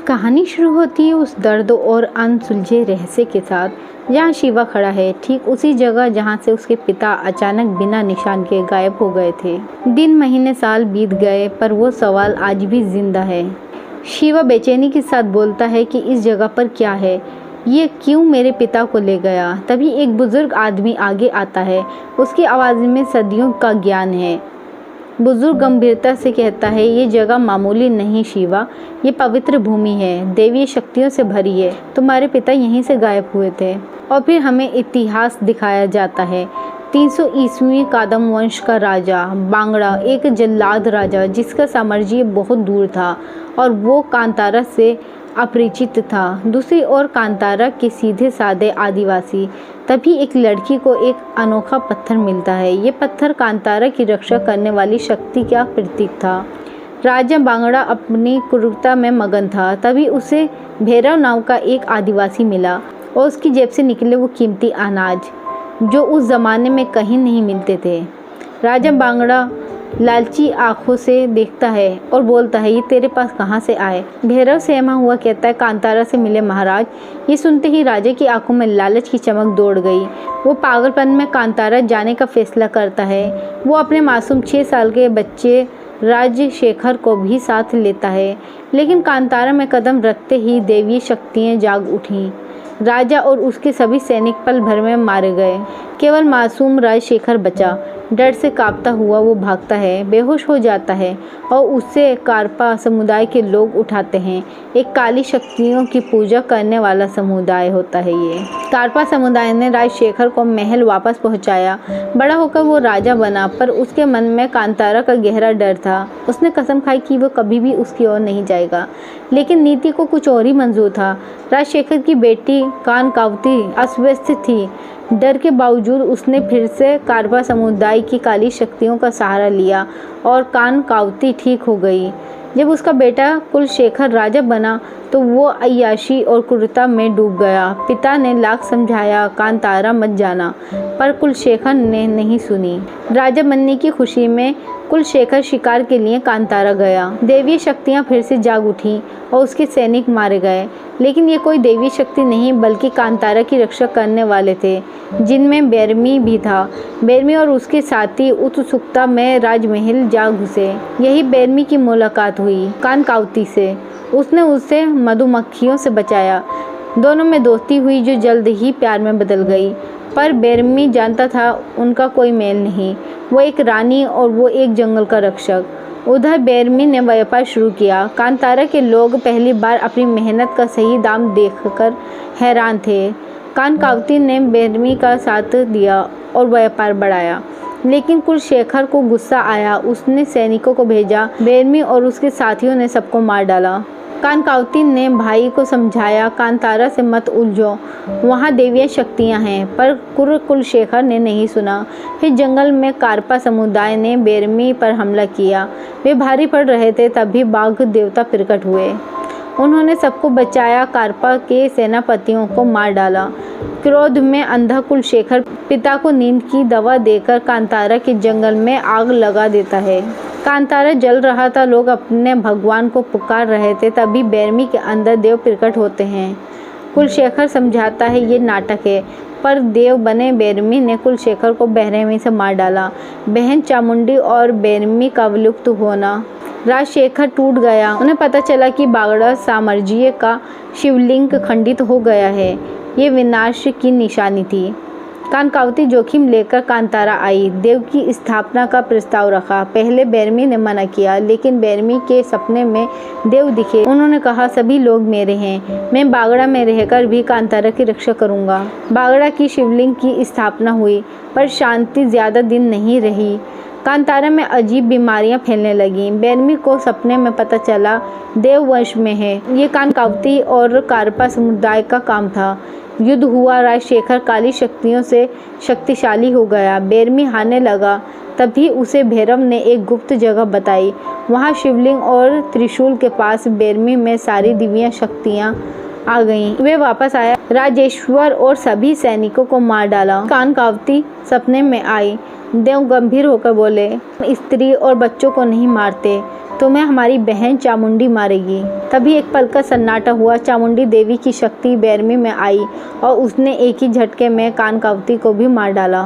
कहानी शुरू होती है उस दर्द और अनसुलझे रहस्य के साथ, जहाँ शिवा खड़ा है ठीक उसी जगह जहाँ से उसके पिता अचानक बिना निशान के गायब हो गए थे। दिन महीने साल बीत गए पर वो सवाल आज भी जिंदा है। शिवा बेचैनी के साथ बोलता है कि इस जगह पर क्या है, ये क्यों मेरे पिता को ले गया। तभी एक बुजुर्ग आदमी आगे आता है, उसकी आवाज़ में सदियों का ज्ञान है। बुजुर्ग गंभीरता से कहता है, ये जगह मामूली नहीं शिवा, ये पवित्र भूमि है, देवीय शक्तियों से भरी है। तुम्हारे पिता यहीं से गायब हुए थे। और फिर हमें इतिहास दिखाया जाता है। 300 ईस्वी कादम वंश का राजा बांगड़ा, एक जल्लाद राजा जिसका साम्राज्य बहुत दूर था और वो कांतारा से अपरिचित था। दूसरी ओर कांतारा के सीधे साधे आदिवासी। तभी एक लड़की को एक अनोखा पत्थर मिलता है। ये पत्थर कांतारा की रक्षा करने वाली शक्ति का प्रतीक था। राजा बांगड़ा अपनी क्रूरता में मगन था। तभी उसे भैरव नाम का एक आदिवासी मिला और उसकी जेब से निकले वो कीमती अनाज जो उस ज़माने में कहीं नहीं मिलते थे। राजा बांगड़ा लालची आंखों से देखता है और बोलता है, ये तेरे पास कहाँ से आए। भैरव सहमा हुआ कहता है, कांतारा से मिले महाराज। ये सुनते ही राजा की आंखों में लालच की चमक दौड़ गई। वो पागलपन में कांतारा जाने का फैसला करता है। वो अपने मासूम 6 साल के बच्चे राजशेखर को भी साथ लेता है। लेकिन कांतारा में कदम रखते ही देवीय शक्तियाँ जाग उठीं। राजा और उसके सभी सैनिक पल भर में मारे गए। केवल मासूम राजशेखर बचा। डर से कांपता हुआ वो भागता है, बेहोश हो जाता है और उससे कारपा समुदाय के लोग उठाते हैं। एक काली शक्तियों की पूजा करने वाला समुदाय होता है ये। कारपा समुदाय ने राजशेखर को महल वापस पहुंचाया। बड़ा होकर वो राजा बना, पर उसके मन में कांतारा का गहरा डर था। उसने कसम खाई कि वो कभी भी उसकी ओर नहीं जाएगा। लेकिन नीति को कुछ और ही मंजूर था। राजशेखर की बेटी कानकावती अस्वस्थ थी। डर के बावजूद उसने फिर से कारपा समुदाय की काली शक्तियों का सहारा लिया और कानकावती ठीक हो गई। जब उसका बेटा कुलशेखर राजा बना तो वो अय्याशी और क्रूरता में डूब गया। पिता ने लाख समझाया, कांतारा मत जाना, पर कुलशेखर ने नहीं सुनी। राजा बनने की खुशी में कुलशेखर शिकार के लिए कांतारा गया। देवीय शक्तियाँ फिर से जाग उठीं और उसके सैनिक मारे गए। लेकिन ये कोई देवी शक्ति नहीं बल्कि कांतारा की रक्षा करने वाले थे, जिनमें बैरमी भी था। बैरमी और उसके साथी उत्सुकता में राजमहल जा घुसे। यही बैरमी की मुलाकात हुई कानकावती से। उसने उसे मधुमक्खियों से बचाया। दोनों में दोस्ती हुई जो जल्द ही प्यार में बदल गई। पर बैरमी जानता था उनका कोई मेल नहीं। वो एक रानी और वो एक जंगल का रक्षक। उधर बैरमी ने व्यापार शुरू किया। कांतारा के लोग पहली बार अपनी मेहनत का सही दाम देखकर हैरान थे। कानकावती ने बैरमी का साथ दिया और व्यापार बढ़ाया। लेकिन कुलशेखर को गुस्सा आया। उसने सैनिकों को भेजा। बैरमी और उसके साथियों ने सबको मार डाला। कानकावती ने भाई को समझाया, कांतारा से मत उलझो, वहाँ देवीय शक्तियाँ हैं। पर कुलशेखर ने नहीं सुना। फिर जंगल में कारपा समुदाय ने बैरमी पर हमला किया। वे भारी पड़ रहे थे, तभी बाघ देवता प्रकट हुए। उन्होंने सबको बचाया। कारपा के सेनापतियों को मार डाला। क्रोध में अंधा कुलशेखर पिता को नींद की दवा देकर कांतारा के जंगल में आग लगा देता है। कांतारा जल रहा था। लोग अपने भगवान को पुकार रहे थे। तभी बैरमी के अंदर देव प्रकट होते हैं। कुलशेखर समझाता है ये नाटक है, पर देव बने बैरमी ने कुलशेखर को बेरहमी से मार डाला। बहन चामुंडी और बैरमी का विलुप्त होना। राजशेखर टूट गया। उन्हें पता चला कि बांगड़ा साम्राज्य का शिवलिंग खंडित हो गया है। ये विनाश की निशानी थी। कानकावती जोखिम लेकर कांतारा आई। देव की स्थापना का प्रस्ताव रखा। पहले बैरमी ने मना किया, लेकिन बैरमी के सपने में देव दिखे। उन्होंने कहा, सभी लोग मेरे हैं, मैं बागड़ा में रहकर भी कांतारा की रक्षा करूंगा। बागड़ा की शिवलिंग की स्थापना हुई, पर शांति ज्यादा दिन नहीं रही। कांतारा में अजीब बीमारियां फैलने लगीं। बैरमी को सपने में पता चला देव वंश में है। ये कानकावती और कारपा समुदाय का काम था। युद्ध हुआ। राजशेखर काली शक्तियों से शक्तिशाली हो गया। बैरमी हारने लगा। तभी उसे भैरव ने एक गुप्त जगह बताई। वहाँ शिवलिंग और त्रिशूल के पास बैरमी में सारी दिव्य शक्तियाँ आ गईं। वे वापस आया राजेश्वर और सभी सैनिकों को मार डाला। कानकावती सपने में आई। देव गंभीर होकर बोले, स्त्री और बच्चों को नहीं मारते, तुम्हें हमारी बहन चामुंडी मारेगी। तभी एक पल का सन्नाटा हुआ। चामुंडी देवी की शक्ति बैरमी में आई और उसने एक ही झटके में कानकावती को भी मार डाला।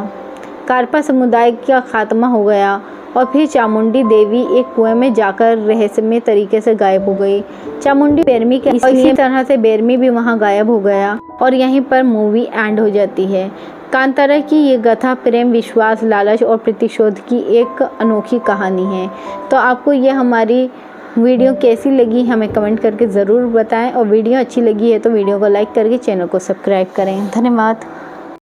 कारपा समुदाय का खात्मा हो गया और फिर चामुंडी देवी एक कुएं में जाकर रहस्यमय तरीके से गायब हो गई। चामुंडी बैरमी के इसी तरह से बैरमी भी वहां गायब हो गया और यहीं पर मूवी एंड हो जाती है। कांतारा की ये गाथा प्रेम, विश्वास, लालच और प्रतिशोध की एक अनोखी कहानी है। तो आपको ये हमारी वीडियो कैसी लगी हमें कमेंट करके ज़रूर बताएं और वीडियो अच्छी लगी है तो वीडियो को लाइक करके चैनल को सब्सक्राइब करें। धन्यवाद।